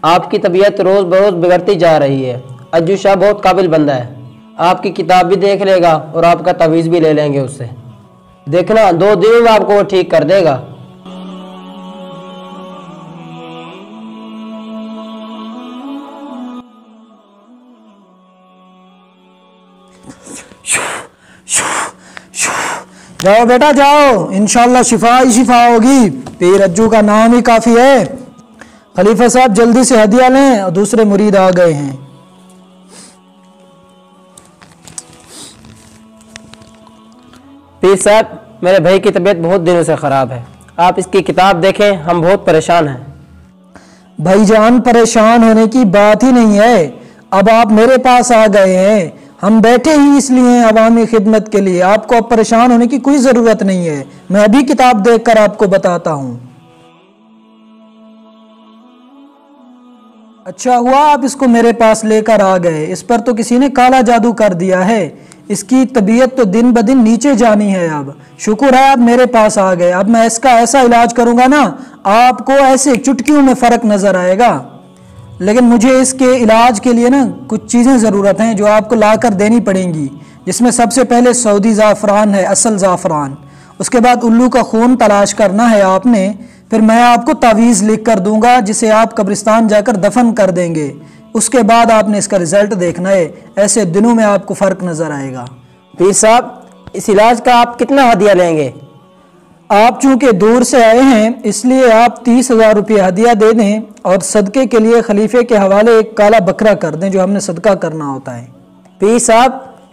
आपकी तबीयत रोज़ बरोज़ बिगड़ती जा रही है। अज्जू शाह बहुत काबिल बंदा है, आपकी किताब भी देख लेगा और आपका तवीज़ भी ले लेंगे उससे। देखना 2 दिनों में आपको वो ठीक कर देगा। जाओ बेटा जाओ, इंशाल्लाह शिफा ही शिफा होगी। पीर अज्जू का नाम ही काफ़ी है। खलीफा साहब जल्दी से हदिया लें, और दूसरे मुरीद आ गए हैं। पीर साहब, मेरे भाई की तबीयत बहुत दिनों से ख़राब है, आप इसकी किताब देखें, हम बहुत परेशान हैं। भाईजान परेशान होने की बात ही नहीं है, अब आप मेरे पास आ गए हैं, हम बैठे ही इसलिए हैं अवामी खिदमत के लिए। आपको अब परेशान होने की कोई ज़रूरत नहीं है, मैं अभी किताब देखकर आपको बताता हूँ। अच्छा हुआ आप इसको मेरे पास लेकर आ गए, इस पर तो किसी ने काला जादू कर दिया है। इसकी तबीयत तो दिन ब दिन नीचे जानी है। अब शुक्र है आप मेरे पास आ गए, अब मैं इसका ऐसा इलाज करूँगा ना, आपको ऐसे चुटकियों में फ़र्क नज़र आएगा। लेकिन मुझे इसके इलाज के लिए ना कुछ चीज़ें ज़रूरत हैं जो आपको ला कर देनी पड़ेंगी, जिसमें सबसे पहले सऊदी ज़ाफ़रान है, असल ज़ाफ़रान। उसके बाद उल्लू का खून तलाश करना है आपने, फिर मैं आपको तावीज़ लिख कर दूंगा जिसे आप कब्रिस्तान जाकर दफन कर देंगे। उसके बाद आपने इसका रिज़ल्ट देखना है, ऐसे दिनों में आपको फ़र्क नज़र आएगा। पीर साहब, इस इलाज का आप कितना हदिया लेंगे? आप चूँकि दूर से आए हैं इसलिए आप 30,000 रुपये हदिया दे दें, और सदक़े के लिए खलीफे के हवाले एक काला बकरा कर दें जो हमने सदका करना होता है। पीर साहब,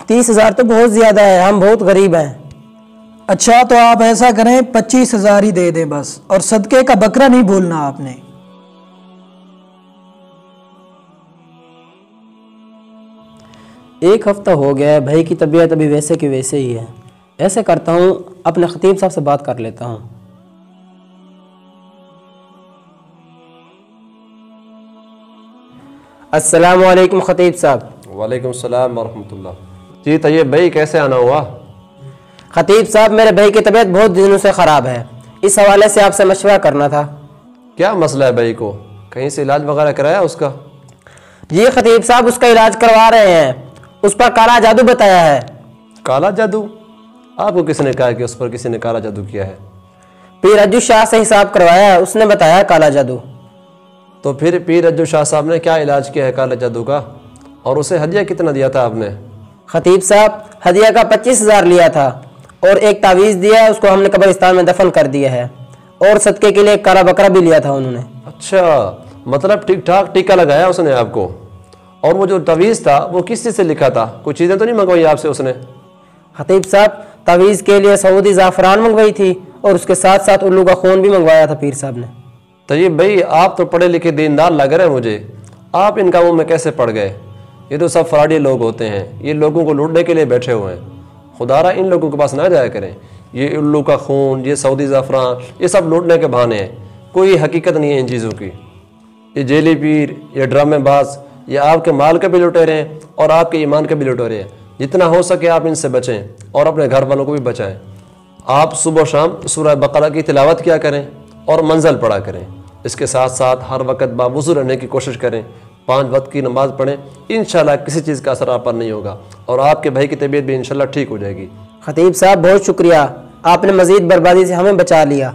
30,000 तो बहुत ज़्यादा है, हम बहुत गरीब हैं। अच्छा तो आप ऐसा करें 25,000 ही दे दें बस, और सदक़े का बकरा नहीं भूलना आपने। एक हफ्ता हो गया है, भाई की तबीयत अभी वैसे की वैसे ही है। ऐसे करता हूँ, अपने खतीब साहब से बात कर लेता हूँ। अस्सलाम वालेकुम खतीब साहब। वालेकुम सलाम वरहमतुल्लाह। जी तैयब भाई, कैसे आना हुआ? खतीब साहब, मेरे भाई की तबीयत बहुत दिनों से ख़राब है, इस हवाले से आपसे मशवरा करना था। क्या मसला है भाई को? कहीं से इलाज वगैरह कराया उसका? जी खतीब साहब, उसका इलाज करवा रहे हैं, उस पर काला जादू बताया है। काला जादू? आपको किसने कहा कि उस पर किसी ने काला जादू किया है? पीर अज्जू शाह से हिसाब करवाया है, उसने बताया काला जादू। तो फिर पीर अज्जू शाह साहब ने क्या इलाज किया है काला जादू का, और उसे हदिया कितना दिया था आपने? खतीब साहब, हदिया का 25,000 लिया था, और एक तावीज़ दिया है, उसको हमने कब्रिस्तान में दफन कर दिया है, और सदके के लिए एक काला बकरा भी लिया था उन्होंने। अच्छा, मतलब ठीक ठाक टीका लगाया उसने आपको। और वो जो तवीज़ था वो किस चीज़ से लिखा था? कुछ चीज़ें तो नहीं मंगवाई आपसे उसने? खतीब साहब, तवीज़ के लिए सऊदी ज़ाफ़रान मंगवाई थी, और उसके साथ साथ उल्लू का खून भी मंगवाया था पीर साहब ने। तो ये भाई, आप तो पढ़े लिखे दीनदार लग रहे हैं मुझे, आप इन कामों में कैसे पड़ गए? ये तो सब फ्रॉडी लोग होते हैं, ये लोगों को लूटने के लिए बैठे हुए हैं। खुदारा इन लोगों के पास ना जाया करें। ये उल्लू का खून, ये सऊदी ज़ाफ़रान, ये सब लूटने के बहाने हैं, कोई हकीकत नहीं है इन चीज़ों की। ये जेली पीर, ये ड्रामेबाज, ये आपके माल के भी लुटेरे हैं और आपके ईमान के भी लुटेरे हैं। जितना हो सके आप इनसे बचें और अपने घर वालों को भी बचाएं। आप सुबह शाम सूरह बकरा की तिलावत किया करें और मंज़ल पढ़ा करें। इसके साथ साथ हर वक्त बावुज़ू रहने की कोशिश करें, 5 वक्त की नमाज़ पढ़ें। इंशाल्लाह किसी चीज़ का असर आप पर नहीं होगा और आपके भाई की तबीयत भी इंशाल्लाह ठीक हो जाएगी। खतीब साहब, बहुत शुक्रिया, आपने मज़ीद बर्बादी से हमें बचा लिया।